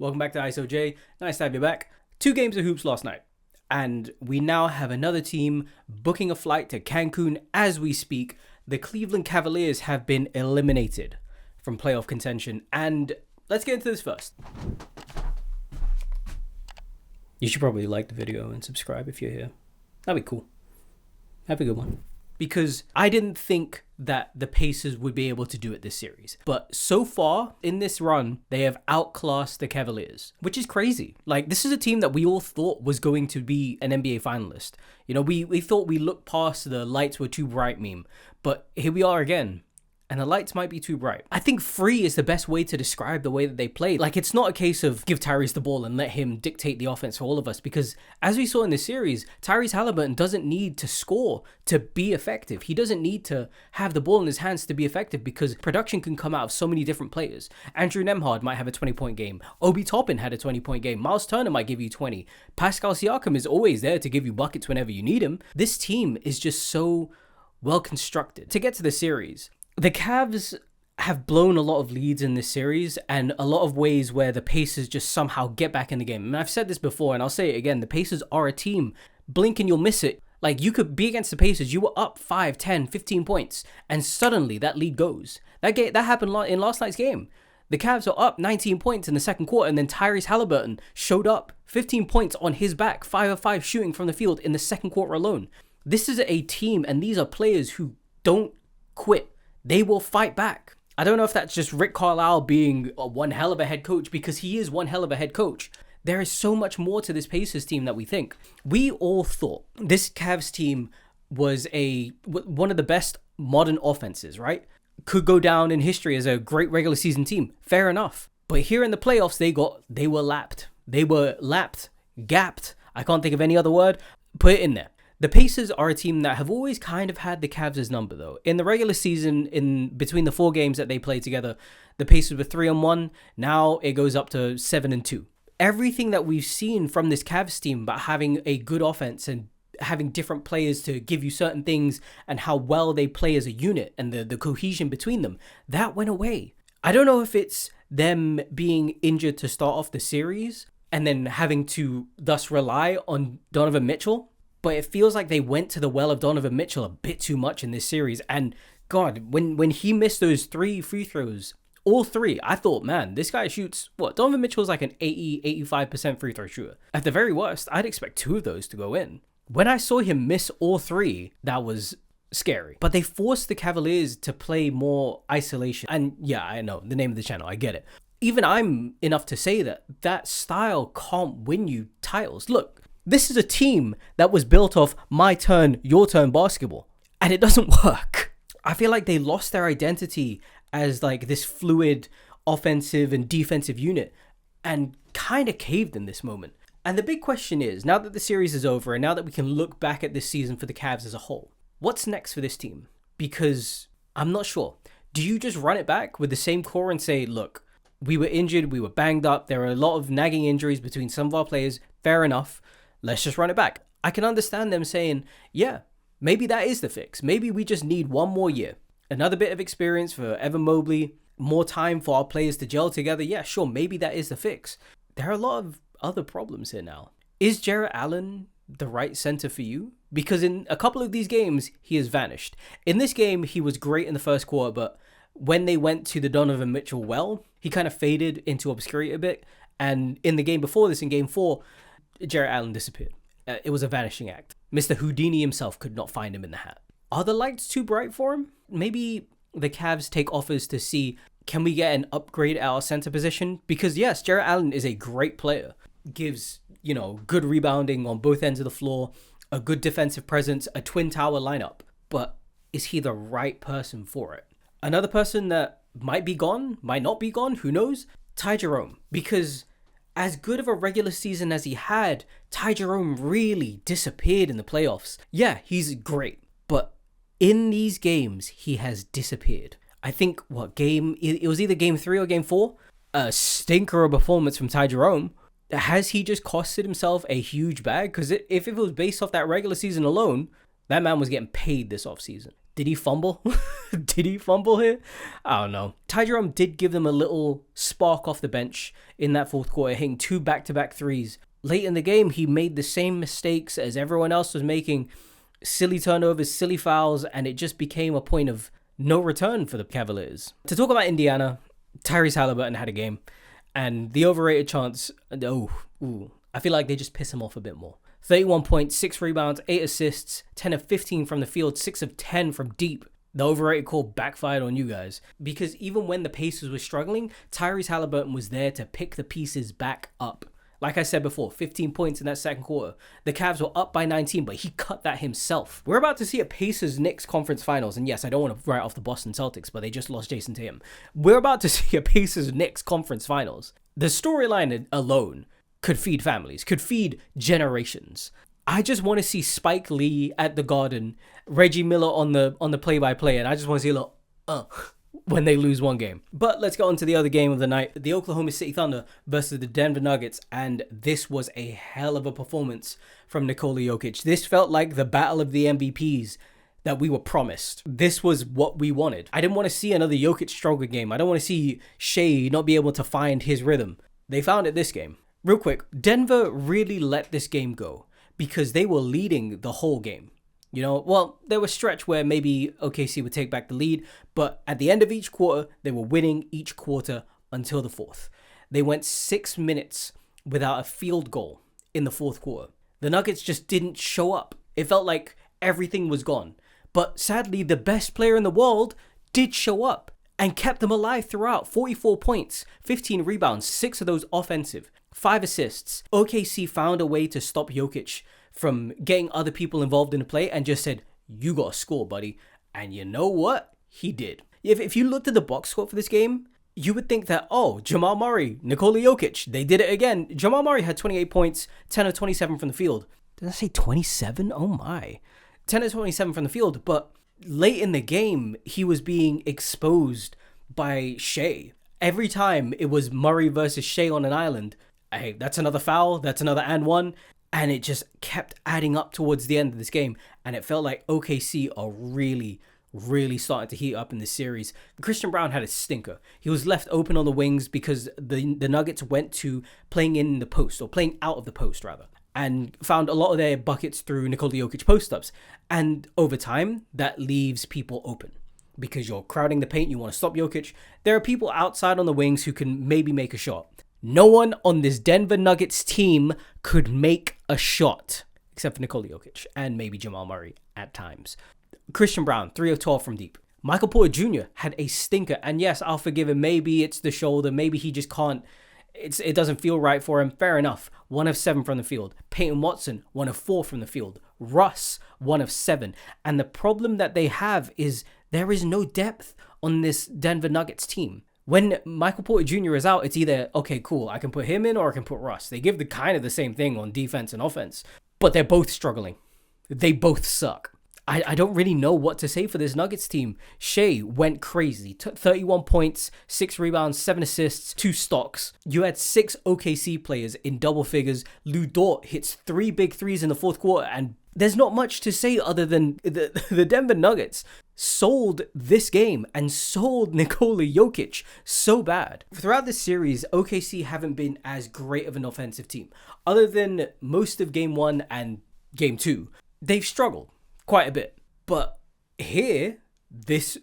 Welcome back to ISOJ. Nice to have you back. 2 games of hoops last night, and we now have another team booking a flight to Cancun as we speak. The Cleveland Cavaliers have been eliminated from playoff contention, and let's get into this first. You should probably like the video and subscribe if you're here. That'd be cool. Have a good one. Because I didn't think that the Pacers would be able to do it this series. But so far in this run, they have outclassed the Cavaliers, which is crazy. Like, this is a team that we all thought was going to be an NBA finalist. You know, we thought we looked past the lights were too bright meme, but here we are again. And the lights might be too bright. I think free is the best way to describe the way that they played. Like, it's not a case of give Tyrese the ball and let him dictate the offense for all of us. Because as we saw in this series, Tyrese Halliburton doesn't need to score to be effective. He doesn't need to have the ball in his hands to be effective because production can come out of so many different players. Andrew Nembhard might have a 20-point game. Obi Toppin had a 20-point game. Miles Turner might give you 20. Pascal Siakam is always there to give you buckets whenever you need him. This team is just so well constructed. To get to the series, the Cavs have blown a lot of leads in this series and a lot of ways where the Pacers just somehow get back in the game. And I've said this before and I'll say it again. The Pacers are a team. Blink and you'll miss it. Like, you could be against the Pacers. You were up 5, 10, 15 points and suddenly that lead goes. That happened in last night's game. The Cavs are up 19 points in the second quarter and then Tyrese Halliburton showed up 15 points on his back, 5 of 5 shooting from the field in the second quarter alone. This is a team and these are players who don't quit. They will fight back. I don't know if that's just Rick Carlisle being one hell of a head coach, because he is one hell of a head coach. There is so much more to this Pacers team that we think. We all thought this Cavs team was one of the best modern offenses, right? Could go down in history as a great regular season team. Fair enough. But here in the playoffs, they were lapped. They were lapped, gapped. I can't think of any other word. Put it in there. The Pacers are a team that have always kind of had the Cavs' number, though. In the regular season, in between the 4 games that they played together, the Pacers were 3-1. Now it goes up to 7-2. Everything that we've seen from this Cavs team about having a good offense and having different players to give you certain things and how well they play as a unit and the cohesion between them, that went away. I don't know if it's them being injured to start off the series and then having to thus rely on Donovan Mitchell, but it feels like they went to the well of Donovan Mitchell a bit too much in this series. And God, when he missed those 3 free throws, all 3, I thought, man, this guy shoots, Donovan Mitchell's like an 85% free throw shooter. At the very worst, I'd expect 2 of those to go in. When I saw him miss all 3, that was scary. But they forced the Cavaliers to play more isolation. And yeah, I know, the name of the channel, I get it. Even I'm enough to say that style can't win you titles. Look, this is a team that was built off my turn, your turn basketball, and it doesn't work. I feel like they lost their identity as like this fluid offensive and defensive unit and kind of caved in this moment. And the big question is, now that the series is over and now that we can look back at this season for the Cavs as a whole, what's next for this team? Because I'm not sure. Do you just run it back with the same core and say, look, we were injured, we were banged up, there are a lot of nagging injuries between some of our players, fair enough. Let's just run it back. I can understand them saying, yeah, maybe that is the fix. Maybe we just need 1 more year. Another bit of experience for Evan Mobley. More time for our players to gel together. Yeah, sure, maybe that is the fix. There are a lot of other problems here now. Is Jarrett Allen the right center for you? Because in a couple of these games, he has vanished. In this game, he was great in the first quarter, but when they went to the Donovan Mitchell well, he kind of faded into obscurity a bit. And in the game before this, in game 4, Jarrett Allen disappeared. It was a vanishing act. Mr. Houdini himself could not find him in the hat. Are the lights too bright for him? Maybe the Cavs take offers to see, can we get an upgrade at our center position? Because yes, Jarrett Allen is a great player. Gives, good rebounding on both ends of the floor, a good defensive presence, a twin tower lineup. But is he the right person for it? Another person that might be gone, might not be gone, who knows? Ty Jerome. Because as good of a regular season as he had, Ty Jerome really disappeared in the playoffs. Yeah, he's great, but in these games, he has disappeared. I think, it was either game 3 or game 4, a stinker of a performance from Ty Jerome. Has he just costed himself a huge bag? Because if it was based off that regular season alone, that man was getting paid this offseason. Did he fumble? Did he fumble here? I don't know. Ty Jerome did give them a little spark off the bench in that fourth quarter, hitting 2 back-to-back threes. Late in the game, he made the same mistakes as everyone else was making. Silly turnovers, silly fouls, and it just became a point of no return for the Cavaliers. To talk about Indiana, Tyrese Halliburton had a game, and the overrated chance, I feel like they just piss him off a bit more. 31 points, 6 rebounds, 8 assists, 10 of 15 from the field, 6 of 10 from deep. The overrated call backfired on you guys. Because even when the Pacers were struggling, Tyrese Halliburton was there to pick the pieces back up. Like I said before, 15 points in that second quarter. The Cavs were up by 19, but he cut that himself. We're about to see a Pacers-Knicks conference finals. And yes, I don't want to write off the Boston Celtics, but they just lost Jason Tatum. We're about to see a Pacers-Knicks conference finals. The storyline alone could feed families, could feed generations. I just want to see Spike Lee at the Garden, Reggie Miller on the play-by-play, and I just want to see a little when they lose one game. But let's go on to the other game of the night, the Oklahoma City Thunder versus the Denver Nuggets, and this was a hell of a performance from Nikola Jokic. This felt like the battle of the MVPs that we were promised. This was what we wanted. I didn't want to see another Jokic stronger game. I don't want to see Shea not be able to find his rhythm. They found it this game. Real quick, Denver really let this game go because they were leading the whole game. You know, well, there was a stretch where maybe OKC would take back the lead, but at the end of each quarter, they were winning each quarter until the fourth. They went 6 minutes without a field goal in the fourth quarter. The Nuggets just didn't show up. It felt like everything was gone. But sadly, the best player in the world did show up and kept them alive throughout. 44 points, 15 rebounds, 6 of those offensive, 5 assists. OKC found a way to stop Jokic from getting other people involved in the play and just said, you got to score, buddy. And you know what? He did. If you looked at the box score for this game, you would think that, oh, Jamal Murray, Nikola Jokic, they did it again. Jamal Murray had 28 points, 10 of 27 from the field. Did I say 27? Oh my. 10 of 27 from the field, but late in the game, he was being exposed by Shea. Every time it was Murray versus Shea on an island, hey, that's another foul, that's another and one. And it just kept adding up towards the end of this game. And it felt like OKC are really, really starting to heat up in this series. Christian Brown had a stinker. He was left open on the wings because the Nuggets went to playing in the post, or playing out of the post rather, and found a lot of their buckets through Nikola Jokic post-ups. And over time, that leaves people open. Because you're crowding the paint, you want to stop Jokic. There are people outside on the wings who can maybe make a shot. No one on this Denver Nuggets team could make a shot, except for Nikola Jokic and maybe Jamal Murray at times. Christian Brown, 3 of 12 from deep. Michael Porter Jr. had a stinker, and yes, I'll forgive him. Maybe it's the shoulder. Maybe he just can't. It doesn't feel right for him. Fair enough. 1 of 7 from the field. Peyton Watson, 1 of 4 from the field. Russ, 1 of 7. And the problem that they have is there is no depth on this Denver Nuggets team. When Michael Porter Jr. is out, it's either, okay, cool, I can put him in or I can put Russ. They give the kind of the same thing on defense and offense, but they're both struggling. They both suck. I don't really know what to say for this Nuggets team. Shea went crazy. 31 points, 6 rebounds, 7 assists, 2 stocks. You had 6 OKC players in double figures. Lou Dort hits 3 big threes in the fourth quarter, and there's not much to say other than the Denver Nuggets sold this game and sold Nikola Jokic so bad. Throughout this series, OKC haven't been as great of an offensive team. Other than most of Game 1 and Game 2, they've struggled quite a bit. But here,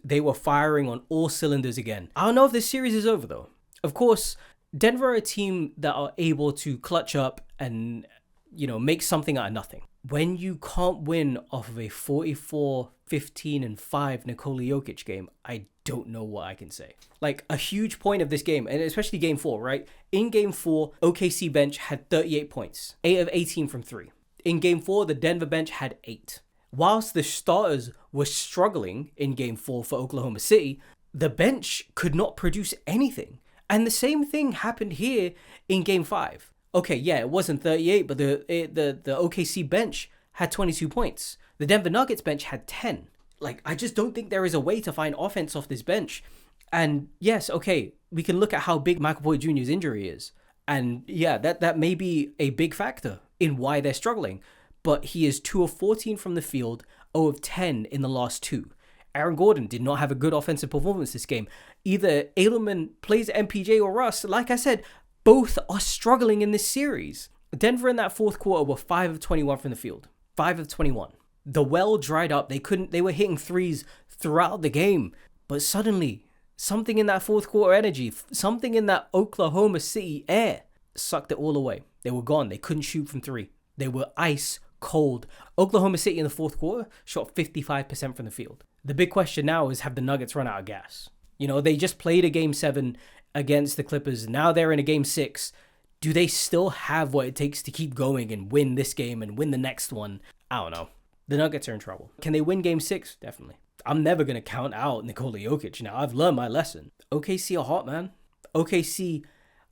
they were firing on all cylinders again. I don't know if this series is over though. Of course, Denver are a team that are able to clutch up and, make something out of nothing. When you can't win off of a 44-15-5 Nikola Jokic game, I don't know what I can say. Like, a huge point of this game, and especially Game 4, right? In Game 4, OKC bench had 38 points, 8 of 18 from 3. In Game 4, the Denver bench had 8. Whilst the starters were struggling in Game 4 for Oklahoma City, the bench could not produce anything. And the same thing happened here in Game 5. Okay, yeah, it wasn't 38, but the OKC bench had 22 points. The Denver Nuggets bench had 10. Like, I just don't think there is a way to find offense off this bench. And yes, okay, we can look at how big Michael Porter Jr.'s injury is. And yeah, that may be a big factor in why they're struggling. But he is 2 of 14 from the field, 0 of 10 in the last 2. Aaron Gordon did not have a good offensive performance this game. Either Aielman plays MPJ or Russ. Like I said, both are struggling in this series. Denver in that fourth quarter were 5 of 21 from the field. 5 of 21. The well dried up. They were hitting threes throughout the game. But suddenly, something in that fourth quarter energy, something in that Oklahoma City air sucked it all away. They were gone. They couldn't shoot from three. They were ice cold. Oklahoma City in the fourth quarter shot 55% from the field. The big question now is, have the Nuggets run out of gas? You know, they just played a game 7 against the Clippers. Now they're in a game 6. Do they still have what it takes to keep going and win this game and win the next one? I don't know. The Nuggets are in trouble. Can they win game 6? Definitely. I'm never going to count out Nikola Jokic now. I've learned my lesson. OKC are hot, man. OKC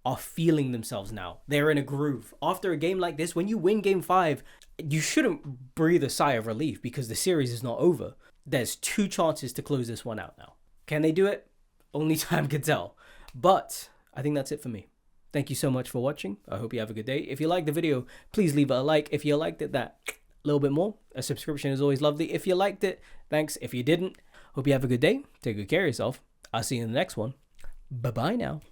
are feeling themselves now. They're in a groove. After a game like this, when you win game 5, you shouldn't breathe a sigh of relief because the series is not over. There's 2 chances to close this one out now. Can they do it? Only time can tell. But I think that's it for me. Thank you so much for watching. I hope you have a good day. If you liked the video, please leave it a like. If you liked it that little bit more, a subscription is always lovely. If you liked it, thanks. If you didn't, hope you have a good day. Take good care of yourself. I'll see you in the next one. Bye-bye now.